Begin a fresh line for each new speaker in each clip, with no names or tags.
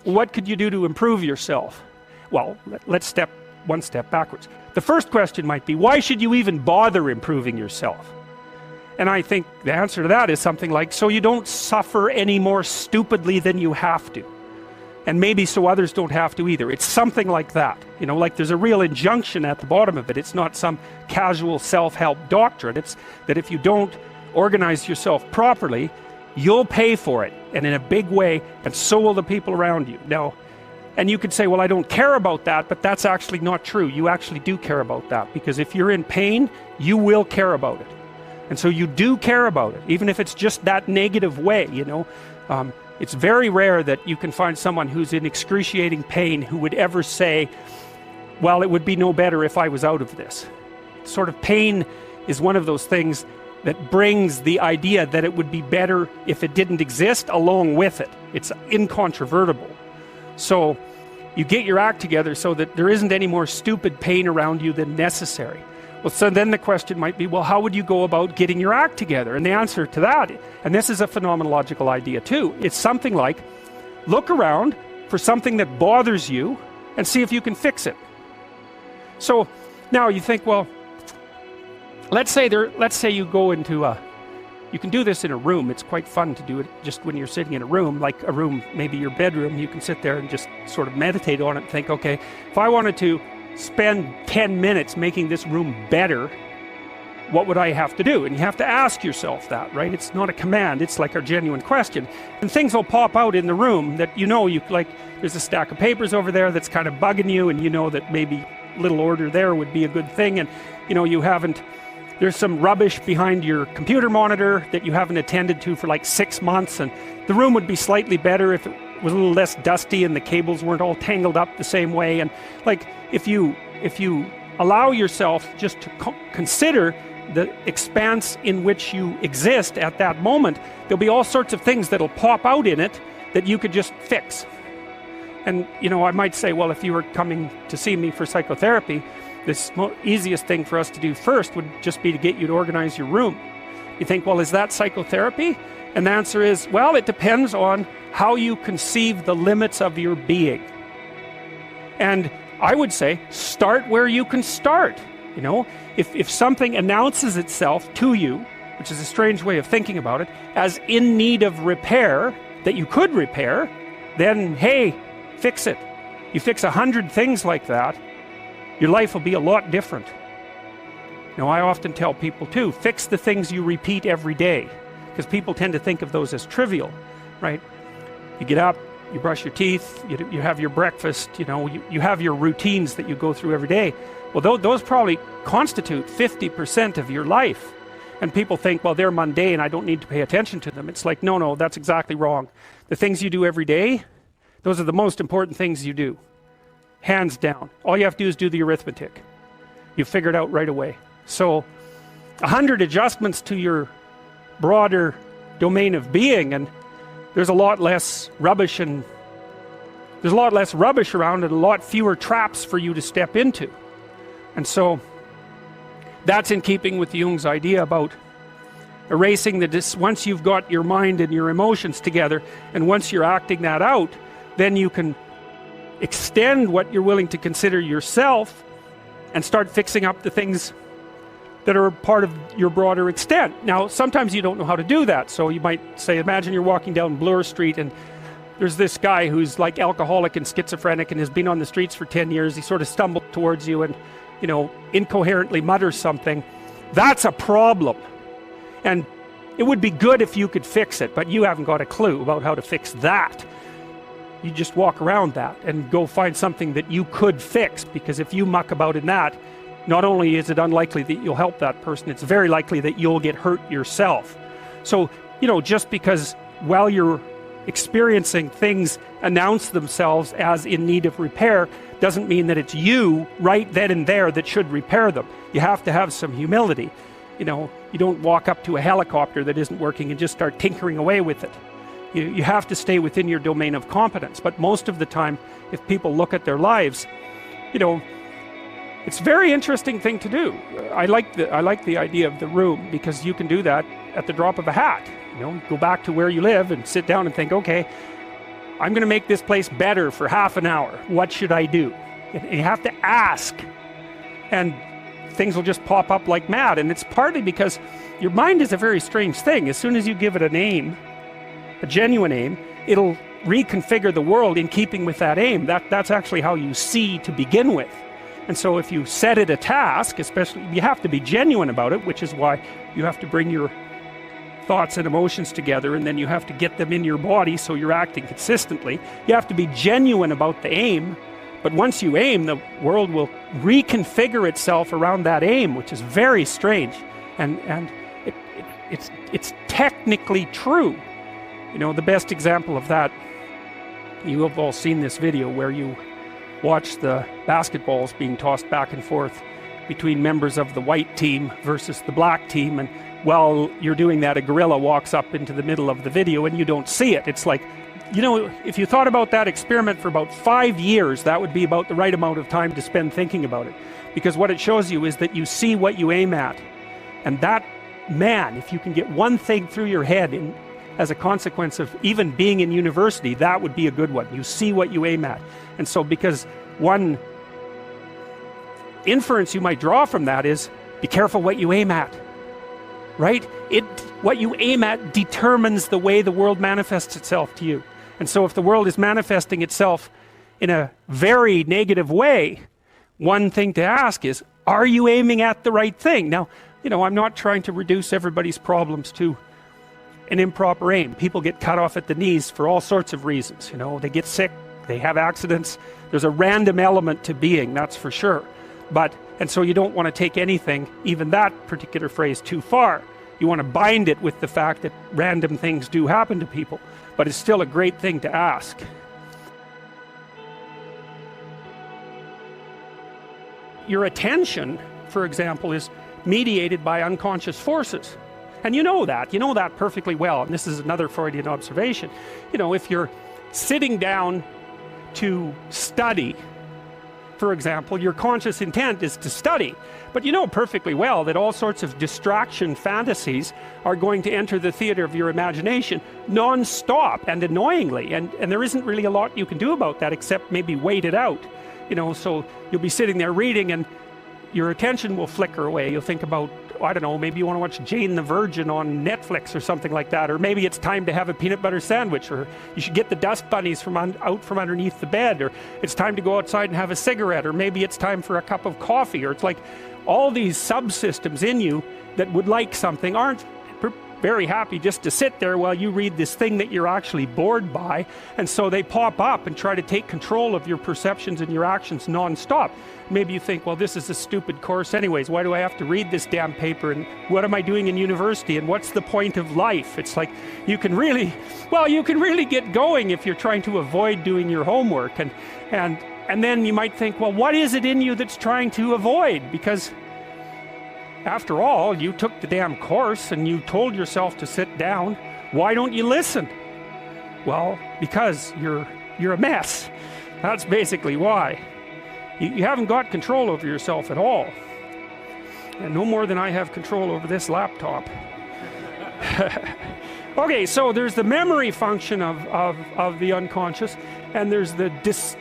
what could you do to improve yourself? Well, let's step one step backwards. The first question might be, why should you even bother improving yourself? And I think the answer to that is something like, so you don't suffer any more stupidly than you have to. And maybe so others don't have to either. It's something like that. You know, like there's a real injunction at the bottom of it. It's not some casual self-help doctrine. It's that if you don't organize yourself properly, you'll pay for it, and in a big way, and so will the people around you. Now, and you could say, well, I don't care about that, but that's actually not true. You actually do care about that, because if you're in pain, you will care about it. And so you do care about it, even if it's just that negative way, you know. It's very rare that you can find someone who's in excruciating pain who would ever say, well, it would be no better if I was out of this. Sort of pain is one of those things that brings the idea that it would be better if it didn't exist along with it. It's incontrovertible. So you get your act together so that there isn't any more stupid pain around you than necessary. Well, so then the question might be, well, how would you go about getting your act together? And the answer to that, and this is a phenomenological idea too, it's something like, look around for something that bothers you and see if you can fix it. So now you think, well, let's say you go into you can do this in a room. It's quite fun to do it just when you're sitting in a room, like a room, maybe your bedroom. You can sit there and just sort of meditate on it and think, okay, if I wanted to spend 10 minutes making this room better, what would I have to do? And you have to ask yourself that, right? It's not a command, it's like a genuine question. And things will pop out in the room that you like, there's a stack of papers over there that's kind of bugging you, and you know that maybe a little order there would be a good thing, and you know, there's some rubbish behind your computer monitor that you haven't attended to for like 6 months, and the room would be slightly better if it was a little less dusty and the cables weren't all tangled up the same way. And like, if you allow yourself just to consider the expanse in which you exist at that moment, there'll be all sorts of things that'll pop out in it that you could just fix. And you know, I might say, well, if you were coming to see me for psychotherapy, this easiest thing for us to do first would just be to get you to organize your room. You think, well, is that psychotherapy? And the answer is, well, it depends on how you conceive the limits of your being. And I would say, start where you can start. You know, if something announces itself to you, which is a strange way of thinking about it, as in need of repair, that you could repair, then hey, fix it. You fix 100 things like that, your life will be a lot different. Now, I often tell people too, fix the things you repeat every day, because people tend to think of those as trivial, right? You get up, you brush your teeth, you have your breakfast, you know, you have your routines that you go through every day. Well, those probably constitute 50% of your life. And people think, well, they're mundane, I don't need to pay attention to them. It's like, no, that's exactly wrong. The things you do every day, those are the most important things you do. Hands down. All you have to do is do the arithmetic. You figure it out right away. So 100 adjustments to your broader domain of being, and there's a lot less rubbish around, and a lot fewer traps for you to step into. And so that's in keeping with Jung's idea about erasing once you've got your mind and your emotions together, and once you're acting that out, then you can extend what you're willing to consider yourself and start fixing up the things that are part of your broader extent. Now, sometimes you don't know how to do that. So you might say, imagine you're walking down Bloor Street and there's this guy who's like alcoholic and schizophrenic and has been on the streets for 10 years. He sort of stumbled towards you and, you know, incoherently mutters something. That's a problem. And it would be good if you could fix it, but you haven't got a clue about how to fix that. You just walk around that and go find something that you could fix, because if you muck about in that, not only is it unlikely that you'll help that person, it's very likely that you'll get hurt yourself. So, you know, just because while you're experiencing things announce themselves as in need of repair, doesn't mean that it's you right then and there that should repair them. You have to have some humility. You know, you don't walk up to a helicopter that isn't working and just start tinkering away with it. You have to stay within your domain of competence. But most of the time, if people look at their lives, you know, it's a very interesting thing to do. I like the idea of the room, because you can do that at the drop of a hat. You know, go back to where you live and sit down and think, okay, I'm going to make this place better for half an hour. What should I do? And you have to ask. And things will just pop up like mad. And it's partly because your mind is a very strange thing. As soon as you give it a name, a genuine aim, it'll reconfigure the world in keeping with that aim. That's actually how you see to begin with. And so if you set it a task, especially, you have to be genuine about it, which is why you have to bring your thoughts and emotions together, and then you have to get them in your body so you're acting consistently. You have to be genuine about the aim, but once you aim, the world will reconfigure itself around that aim, which is very strange. And it's technically true. You know, the best example of that, you have all seen this video where you watch the basketballs being tossed back and forth between members of the white team versus the black team, and while you're doing that, a gorilla walks up into the middle of the video and you don't see it. It's like, you know, if you thought about that experiment for about 5 years, that would be about the right amount of time to spend thinking about it. Because what it shows you is that you see what you aim at. And that, man, if you can get one thing through your head as a consequence of even being in university, that would be a good one. You see what you aim at. And so because one inference you might draw from that is, be careful what you aim at. Right? What you aim at determines the way the world manifests itself to you. And so if the world is manifesting itself in a very negative way, one thing to ask is, are you aiming at the right thing? Now, you know, I'm not trying to reduce everybody's problems to an improper aim. People get cut off at the knees for all sorts of reasons. You know, they get sick, they have accidents. There's a random element to being, that's for sure. And so you don't want to take anything, even that particular phrase, too far. You want to bind it with the fact that random things do happen to people, but it's still a great thing to ask. Your attention, for example, is mediated by unconscious forces. And you know that perfectly well. And this is another Freudian observation. You know, if you're sitting down to study, for example, your conscious intent is to study. But you know perfectly well that all sorts of distraction fantasies are going to enter the theater of your imagination non-stop and annoyingly. And there isn't really a lot you can do about that except maybe wait it out. You know, so you'll be sitting there reading and your attention will flicker away. You'll think about, I don't know, maybe you want to watch Jane the Virgin on Netflix or something like that, or maybe it's time to have a peanut butter sandwich, or you should get the dust bunnies out from underneath the bed, or it's time to go outside and have a cigarette, or maybe it's time for a cup of coffee, or it's like all these subsystems in you that would like something aren't very happy just to sit there while you read this thing that you're actually bored by, and so they pop up and try to take control of your perceptions and your actions non-stop. Maybe you think, well, this is a stupid course anyways, why do I have to read this damn paper, and what am I doing in university, and what's the point of life? It's like you can really get going if you're trying to avoid doing your homework, and then you might think, well, what is it in you that's trying to avoid? Because after all, you took the damn course and you told yourself to sit down. Why don't you listen? Well, because you're a mess. That's basically why. You haven't got control over yourself at all. And no more than I have control over this laptop. Okay, so there's the memory function of the unconscious, and there's the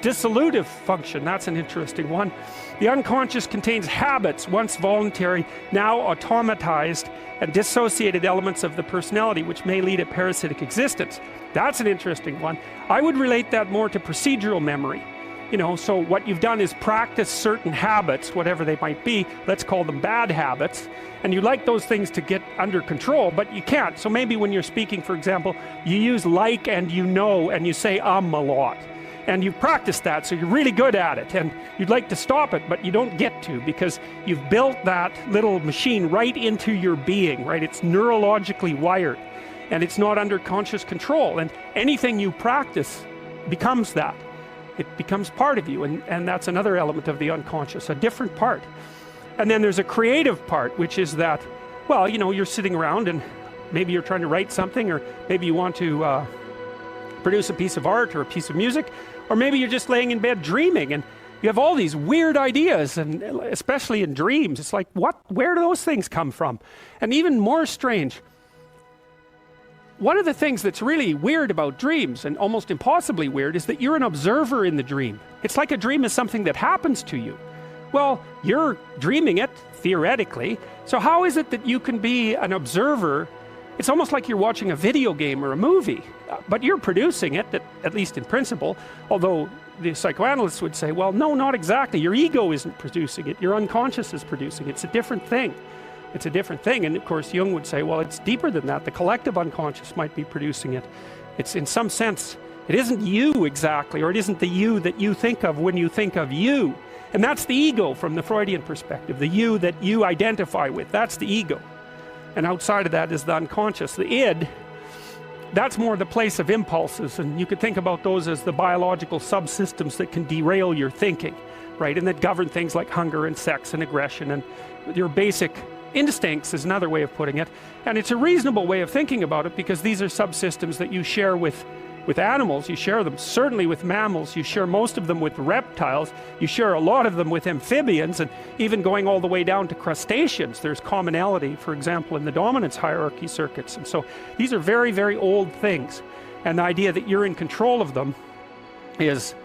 dissolutive function. That's an interesting one. The unconscious contains habits, once voluntary, now automatized, and dissociated elements of the personality, which may lead a parasitic existence. That's an interesting one. I would relate that more to procedural memory. You know, so what you've done is practice certain habits, whatever they might be, let's call them bad habits, and you like those things to get under control, but you can't. So maybe when you're speaking, for example, you use like and you know, and you say a lot. And you've practiced that, so you're really good at it, and you'd like to stop it, but you don't get to, because you've built that little machine right into your being, right? It's neurologically wired, and it's not under conscious control, and anything you practice becomes that. It becomes part of you, and that's another element of the unconscious, a different part. And then there's a creative part, which is that, well, you know, you're sitting around and maybe you're trying to write something, or maybe you want to produce a piece of art or a piece of music, or maybe you're just laying in bed dreaming and you have all these weird ideas, and especially in dreams, it's like, where do those things come from? And even more strange, one of the things that's really weird about dreams, and almost impossibly weird, is that you're an observer in the dream. It's like a dream is something that happens to you. Well, you're dreaming it, theoretically, so how is it that you can be an observer? It's almost like you're watching a video game or a movie, but you're producing it, at least in principle, although the psychoanalysts would say, well, no, not exactly. Your ego isn't producing it. Your unconscious is producing it. It's a different thing. It's a different thing. And of course, Jung would say, well, it's deeper than that. The collective unconscious might be producing it. It's in some sense, it isn't you exactly, or it isn't the you that you think of when you think of you. And that's the ego from the Freudian perspective, the you that you identify with. That's the ego. And outside of that is the unconscious, the id. That's more the place of impulses, and you could think about those as the biological subsystems that can derail your thinking, right? And that govern things like hunger and sex and aggression and your basic instincts is another way of putting it. And it's a reasonable way of thinking about it, because these are subsystems that you share with animals. You share them certainly with mammals. You share most of them with reptiles. You share a lot of them with amphibians, and even going all the way down to crustaceans. There's commonality, for example, in the dominance hierarchy circuits. And so these are very, very old things. And the idea that you're in control of them is,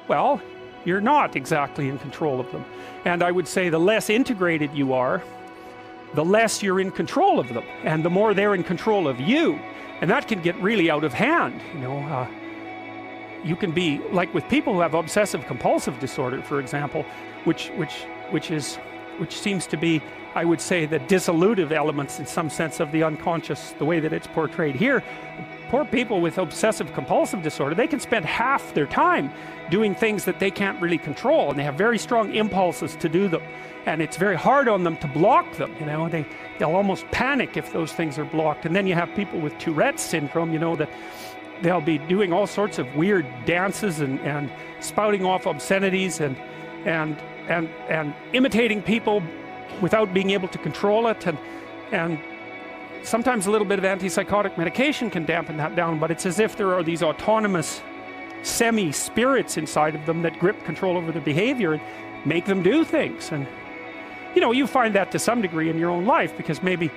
well, you're not exactly in control of them. And I would say the less integrated you are, the less you're in control of them, and the more they're in control of you. And that can get really out of hand, you know. You can be like with people who have obsessive compulsive disorder, for example, which seems to be, I would say, the dissolutive elements in some sense of the unconscious, the way that it's portrayed here. Poor people with obsessive compulsive disorder, they can spend half their time doing things that they can't really control, and they have very strong impulses to do them, and it's very hard on them to block them, you know. They'll almost panic if those things are blocked. And then you have people with Tourette's syndrome, you know, that they'll be doing all sorts of weird dances and spouting off obscenities and imitating people without being able to control it, and sometimes a little bit of antipsychotic medication can dampen that down, but it's as if there are these autonomous semi-spirits inside of them that grip control over the behavior and make them do things. And you know, you find that to some degree in your own life, because maybe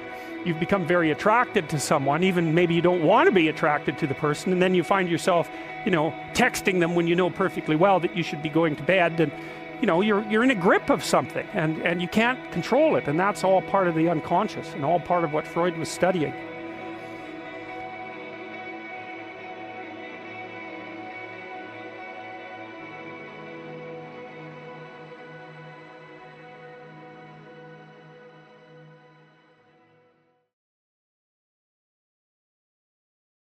you've become very attracted to someone, even maybe you don't want to be attracted to the person, and then you find yourself, you know, texting them when you know perfectly well that you should be going to bed, and you know, you're in a grip of something, and you can't control it, and that's all part of the unconscious and all part of what Freud was studying.